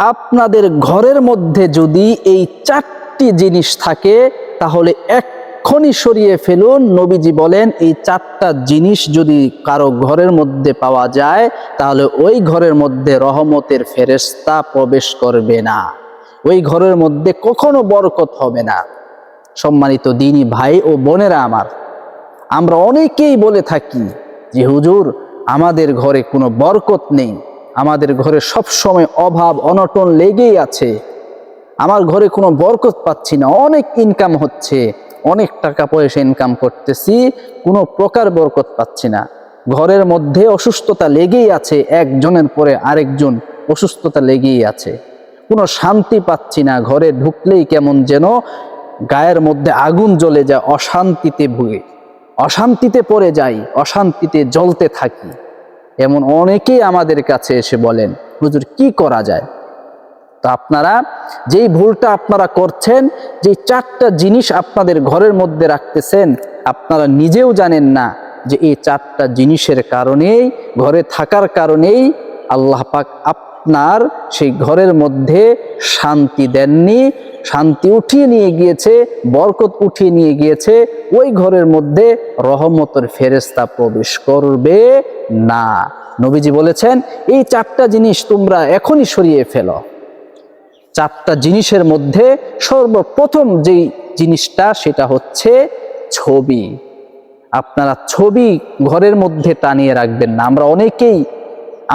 আপনাদের ঘরের মধ্যে যদি এই 4টি জিনিস থাকে তাহলে এক্ষুনি সরিয়ে ফেলুন। নবীজি বলেন এই 4টা জিনিস যদি কারো ঘরের মধ্যে পাওয়া যায় তাহলে ওই ঘরের মধ্যে রহমতের ফেরেশতা প্রবেশ করবে না, ওই ঘরের মধ্যে কখনো বরকত হবে না। সম্মানিত দ্বীনী ভাই ও বোনেরা আমার, আমরা অনেকেই বলে থাকি যে হুজুর আমাদের ঘরে কোনো বরকত নেই, আমাদের ঘরে সব সময় অভাব অনটন লেগেই আছে, আমার ঘরে কোনো বরকত পাচ্ছি না, অনেক ইনকাম হচ্ছে, অনেক টাকা পয়সা ইনকাম করতেছি, কোনো প্রকার বরকত পাচ্ছি না, ঘরের মধ্যে অসুস্থতা লেগেই আছে, একজনের পরে আরেকজন অসুস্থতা লেগেই আছে, কোনো শান্তি পাচ্ছি না, ঘরে ঢুকলেই কেমন যেন গায়ের মধ্যে আগুন জ্বলে যায়, অশান্তিতে ভুগে, অশান্তিতে পড়ে যাই, অশান্তিতে জ্বলতে থাকি। এমন অনেকেই আমাদের কাছে এসে বলেন হুজুর কি করা যায়। তো আপনারা যেই ভুলটা আপনারা করছেন, যে 4টা জিনিস আপনাদের ঘরের মধ্যে রাখতেছেন, আপনারা নিজেও জানেন না যে এই 4টা জিনিসের কারণেই, ঘরে থাকার কারণেই আল্লাহ পাক আপনার সেই ঘরের মধ্যে শান্তি দেননি, শান্তি উঠিয়ে নিয়ে গিয়েছে, বরকত উঠিয়ে নিয়ে গিয়েছে, ওই ঘরের মধ্যে রহমতের ফেরেশতা প্রবেশ করবে না। নবীজি বলেছেন এই 4টা জিনিস তোমরা এখনই সরিয়ে ফেলো। 4টা জিনিসের মধ্যে সর্বপ্রথম যেই জিনিসটা সেটা হচ্ছে ছবি। আপনারা ছবি ঘরের মধ্যে টানিয়ে রাখবেন না।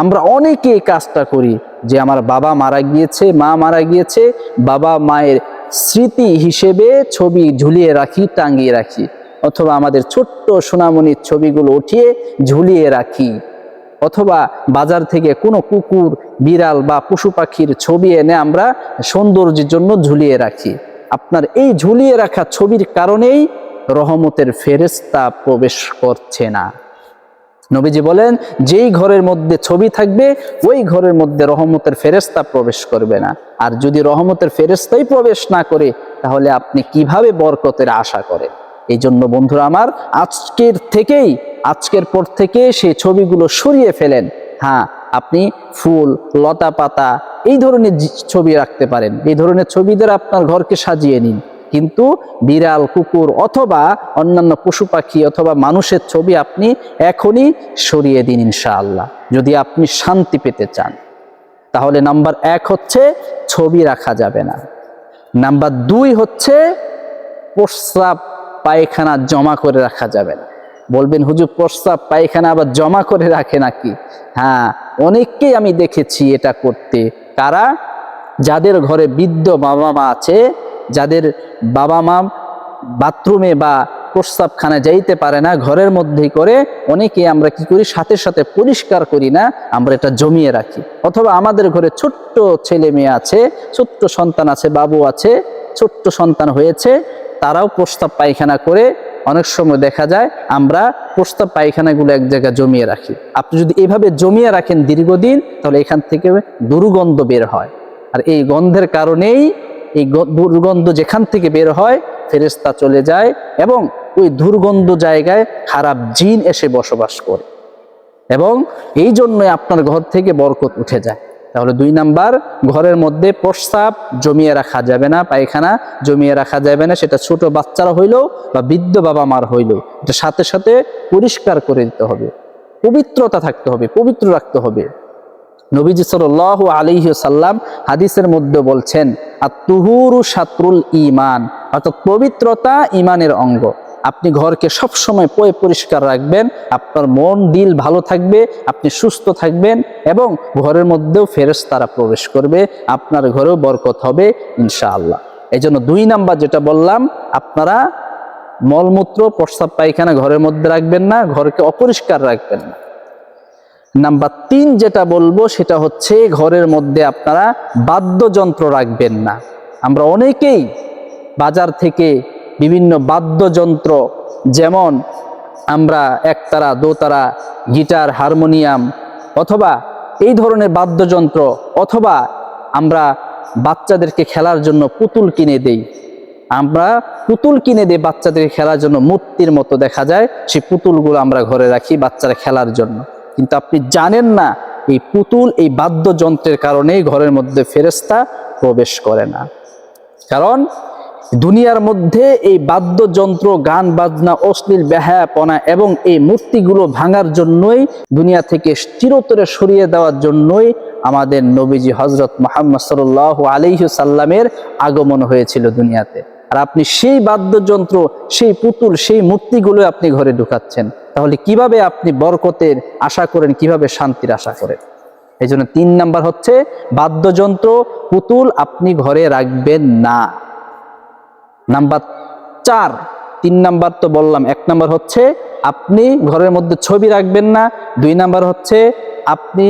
আমরা অনেকেই কাজটা করি যে আমার বাবা মারা গিয়েছে, মা মারা গিয়েছে, বাবা মায়ের স্মৃতি হিসেবে ছবি ঝুলিয়ে রাখি, টাঙিয়ে রাখি, অথবা আমাদের ছোট্ট সোনামণির ছবিগুলো উঠিয়ে ঝুলিয়ে রাখি, অথবা বাজার থেকে কোনো কুকুর বিড়াল বা পশু পাখির ছবি এনে আমরা সৌন্দর্যের জন্য ঝুলিয়ে রাখি। আপনার এই ঝুলিয়ে রাখা ছবির কারণেই রহমতের ফেরেশতা প্রবেশ করছে না। নবীজি বলেন যেই ঘরের মধ্যে ছবি থাকবে ওই ঘরের মধ্যে রহমতের ফেরেশতা প্রবেশ করবে না। আর যদি রহমতের ফেরেশতাই প্রবেশ না করে তাহলে আপনি কিভাবে বরকতের আশা করেন? এই জন্য বন্ধুরা আমার, আজকের পর থেকে সেই ছবিগুলো সরিয়ে ফেলেন। হ্যাঁ, আপনি ফুল লতা পাতা এই ধরনের ছবি রাখতে পারেন, এই ধরনের ছবি দ্বারা আপনার ঘরকে সাজিয়ে নিন, কিন্তু বিড়াল কুকুর অথবা অন্যান্য পশু পাখি অথবা মানুষের ছবি আপনি এখনই সরিয়ে দিন ইনশাআল্লাহ, যদি আপনি শান্তি পেতে চান। তাহলে নাম্বার 1 হচ্ছে ছবি রাখা যাবে না। নাম্বার 2 হচ্ছে প্রস্রাব পায়খানা জমা করে রাখা যাবে না। বলবেন হুজুর প্রস্রাব পায়খানা আবার জমা করে রাখে নাকি? হ্যাঁ, অনেককেই আমি দেখেছি এটা করতে। কারা? যাদের ঘরে বৃদ্ধ বাবা মা আছে, যাদের বাবা মা বাথরুমে বা প্রস্রাবখানায় যাইতে পারে না, ঘরের মধ্যেই করে। অনেকে আমরা কি করি, সাথে সাথে পরিষ্কার করি না, আমরা এটা জমিয়ে রাখি। অথবা আমাদের ঘরে ছোট্ট ছেলে মেয়ে আছে, ছোট্ট সন্তান আছে, বাবু আছে, ছোট্ট সন্তান হয়েছে, তারাও প্রস্রাব পায়খানা করে। অনেক সময় দেখা যায় আমরা প্রস্রাব পায়খানাগুলো এক জায়গায় জমিয়ে রাখি। আপনি যদি এভাবে জমিয়ে রাখেন দীর্ঘদিন, তাহলে এখান থেকে দুর্গন্ধ বের হয়। আর এই গন্ধের কারণেই, এই দুর্গন্ধ যেখান থেকে বের হয়, ফেরেশতা চলে যায় এবং ওই দুর্গন্ধ জায়গায় খারাপ জিন এসে বসবাস করে, এবং এই জন্যই আপনার ঘর থেকে বরকত উঠে যায়। তাহলে 2 নাম্বার, ঘরের মধ্যে প্রস্রাব জমিয়ে রাখা যাবে না, পায়খানা জমিয়ে রাখা যাবে না। সেটা ছোট বাচ্চারা হইলেও বা বৃদ্ধ বাবা মার হইলেও এটা সাথে সাথে পরিষ্কার করে দিতে হবে, পবিত্রতা থাকতে হবে, পবিত্র রাখতে হবে। নবীজি সাল্লাল্লাহু আলাইহি ওয়াসাল্লাম হাদিসের মধ্যে বলছেন আত-তুহুরু শাতরুল ঈমান, অর্থাৎ পবিত্রতা ঈমানের অঙ্গ। আপনি ঘরকে সব সময় পরিষ্কার রাখবেন, আপনার মন দিল ভালো থাকবে, আপনি সুস্থ থাকবেন এবং ঘরের মধ্যেও ফেরেশতারা প্রবেশ করবে, আপনার ঘরেও বরকত হবে ইনশাআল্লাহ। এই জন্য 2 নাম্বার যেটা বললাম, আপনারা মলমূত্র প্রস্রাব পায়খানা ঘরের মধ্যে রাখবেন না, ঘরকে অপরিষ্কার রাখবেন না। নাম্বার 3 যেটা বলবো সেটা হচ্ছে ঘরের মধ্যে আপনারা বাদ্যযন্ত্র রাখবেন না। আমরা অনেকেই বাজার থেকে বিভিন্ন বাদ্যযন্ত্র, যেমন আমরা একতারা দোতারা গিটার হারমোনিয়াম অথবা এই ধরনের বাদ্যযন্ত্র, অথবা আমরা বাচ্চাদেরকে খেলার জন্য পুতুল কিনে দেই, আমরা পুতুল কিনে দিই বাচ্চাদের খেলার জন্য, মূর্তির মতো দেখা যায়, সেই পুতুলগুলো আমরা ঘরে রাখি বাচ্চারা খেলার জন্য। কিন্তু আপনি জানেন না এই পুতুল, এই বাদ্যযন্ত্রের কারণেই ঘরের মধ্যে ফেরেশতা প্রবেশ করে না। কারণ দুনিয়ার মধ্যে এই বাদ্যযন্ত্র, গান বাজনা, অশ্লীল বেহায়াপনা এবং এই মূর্তিগুলো ভাঙার জন্যই, দুনিয়া থেকে চিরতরে সরিয়ে দেওয়ার জন্যই আমাদের নবীজি হযরত মুহাম্মদ সাল্লাল্লাহু আলাইহি সাল্লামের আগমন হয়েছিল দুনিয়াতে। আর আপনি সেই বাদ্যযন্ত্র, সেই পুতুল, সেই মূর্তিগুলো আপনি ঘরে ঢুকাচ্ছেন, তাহলে কিভাবে আপনি বরকতের আশা করেন, কিভাবে শান্তির আশা করেন? এই জন্য 3 নাম্বার হচ্ছে বাদ্যযন্ত্র, পুতুল আপনি ঘরে রাখবেন না। নাম্বার 4, 3 নাম্বার তো বললাম। 1 নাম্বার হচ্ছে আপনি ঘরের মধ্যে ছবি রাখবেন না। 2 নাম্বার হচ্ছে আপনি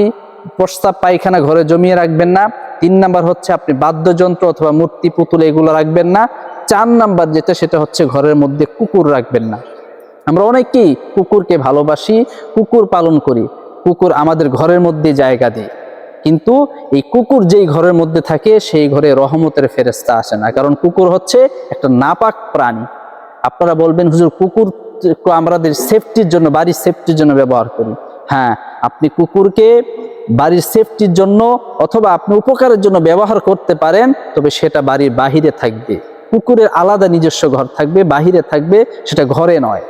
প্রস্তাব পায়খানা ঘরে জমিয়ে রাখবেন না। 3 নাম্বার হচ্ছে আপনি বাদ্যযন্ত্র অথবা মূর্তি, পুতুল এগুলো রাখবেন না। 4 নাম্বার যেটা, সেটা হচ্ছে ঘরের মধ্যে কুকুর রাখবেন না। আমরা অনেকেই কুকুরকে ভালোবাসি, কুকুর পালন করি, কুকুর আমাদের ঘরের মধ্যে জায়গা দিই, কিন্তু এই কুকুর যেই ঘরের মধ্যে থাকে সেই ঘরে রহমতের ফেরেশতা আসে না। কারণ কুকুর হচ্ছে একটা নাপাক প্রাণী। আপনারা বলবেন হুজুর কুকুর আমাদের সেফটির জন্য, বাড়ির সেফটির জন্য ব্যবহার করি। হ্যাঁ, আপনি কুকুরকে বাড়ির সেফটির জন্য অথবা আপনি উপকারের জন্য ব্যবহার করতে পারেন, তবে সেটা বাড়ির বাহিরে থাকবে। কুকুরের আলাদা নিজস্ব ঘর থাকবে, বাহিরে থাকবে, সেটা ঘরে নয়।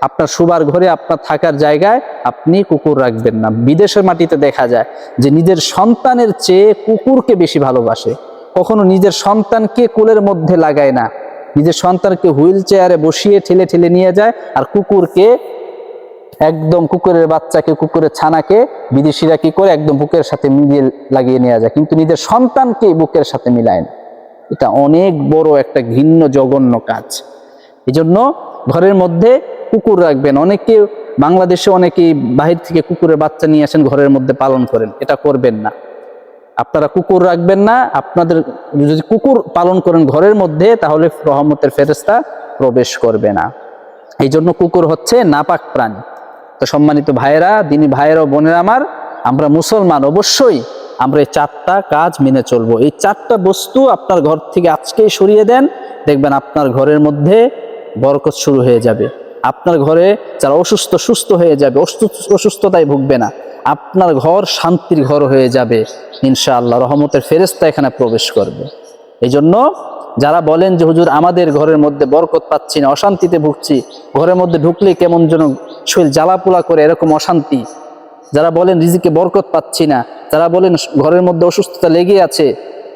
আপনার শোবার ঘরে, আপনার থাকার জায়গায় আপনি কুকুর রাখবেন না। বিদেশের মাটিতে দেখা যায় যে নিজের সন্তানের চেয়ে কুকুরকে বেশি ভালোবাসে। কখনো নিজের সন্তানকে কোলের মধ্যে লাগায় না, নিজের সন্তানকে হুইল চেয়ারে বসিয়ে ঠেলে ঠেলে নিয়ে যায়, আর কুকুরকে একদম, কুকুরের বাচ্চাকে, কুকুরের ছানাকে বিদেশিরা কি করে একদম বুকের সাথে মিলিয়ে লাগিয়ে নিয়ে যায়, কিন্তু নিজের সন্তানকে বুকের সাথে মিলায় না। এটা অনেক বড় একটা ঘৃণ্য, জঘন্য কাজ। এই জন্য ঘরের মধ্যে কুকুর রাখবেন। অনেকে বাংলাদেশে অনেকেই বাহির থেকে কুকুরের বাচ্চা নিয়ে আসেন, ঘরের মধ্যে পালন করেন। এটা করবেন না। আপনারা কুকুর রাখবেন না। আপনাদের যদি কুকুর পালন করেন ঘরের মধ্যে, তাহলে রহমতের ফেরেশতা প্রবেশ করবে না। এই জন্য কুকুর হচ্ছে নাপাক প্রাণী। তো সম্মানিত ভাইয়েরা, দিনী ভাইয়েরা, বোনেরা আমার, আমরা মুসলমান, অবশ্যই আমরা এই 4টা কাজ মেনে চলবো। এই 4টা বস্তু আপনার ঘর থেকে আজকেই সরিয়ে দেন, দেখবেন আপনার ঘরের মধ্যে বরকত শুরু হয়ে যাবে। আপনার ঘরে যারা অসুস্থ, সুস্থ হয়ে যাবে, অসুস্থতায় ভুগবে না। আপনার ঘর শান্তির ঘর হয়ে যাবে ইনশাআল্লাহ। রহমতের ফেরেশতা এখানে প্রবেশ করবে। এই জন্য যারা বলেন যে হুজুর আমাদের ঘরের মধ্যে বরকত পাচ্ছি না, অশান্তিতে ভুগছি, ঘরের মধ্যে ঢুকলে কেমন যেন শরীর জ্বালাপোলা করে, এরকম অশান্তি, যারা বলেন রিজিকে বরকত পাচ্ছি না, যারা বলেন ঘরের মধ্যে অসুস্থতা লেগে আছে,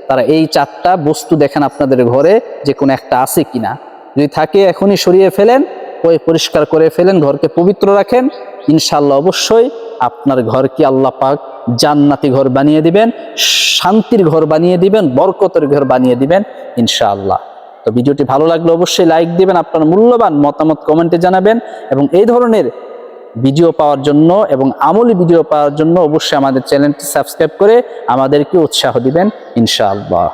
তারা এই 4টা বস্তু দেখেন আপনাদের ঘরে যে কোনো একটা আছে কিনা। যদি থাকে এখনই সরিয়ে ফেলেন, ওই পরিষ্কার করে ফেলেন, ঘরকে পবিত্র রাখেন। ইনশাআল্লাহ অবশ্যই আপনার ঘরকে আল্লাহ পাক জান্নাতি ঘর বানিয়ে দিবেন, শান্তির ঘর বানিয়ে দিবেন, বরকতের ঘর বানিয়ে দিবেন ইনশাআল্লাহ। তো ভিডিওটি ভালো লাগলে অবশ্যই লাইক দিবেন, আপনার মূল্যবান মতামত কমেন্টে জানাবেন, এবং এই ধরনের ভিডিও পাওয়ার জন্য এবং আমলি ভিডিও পাওয়ার জন্য অবশ্যই আমাদের চ্যানেলটি সাবস্ক্রাইব করে আমাদেরকে উৎসাহ দিবেন ইনশাআল্লাহ।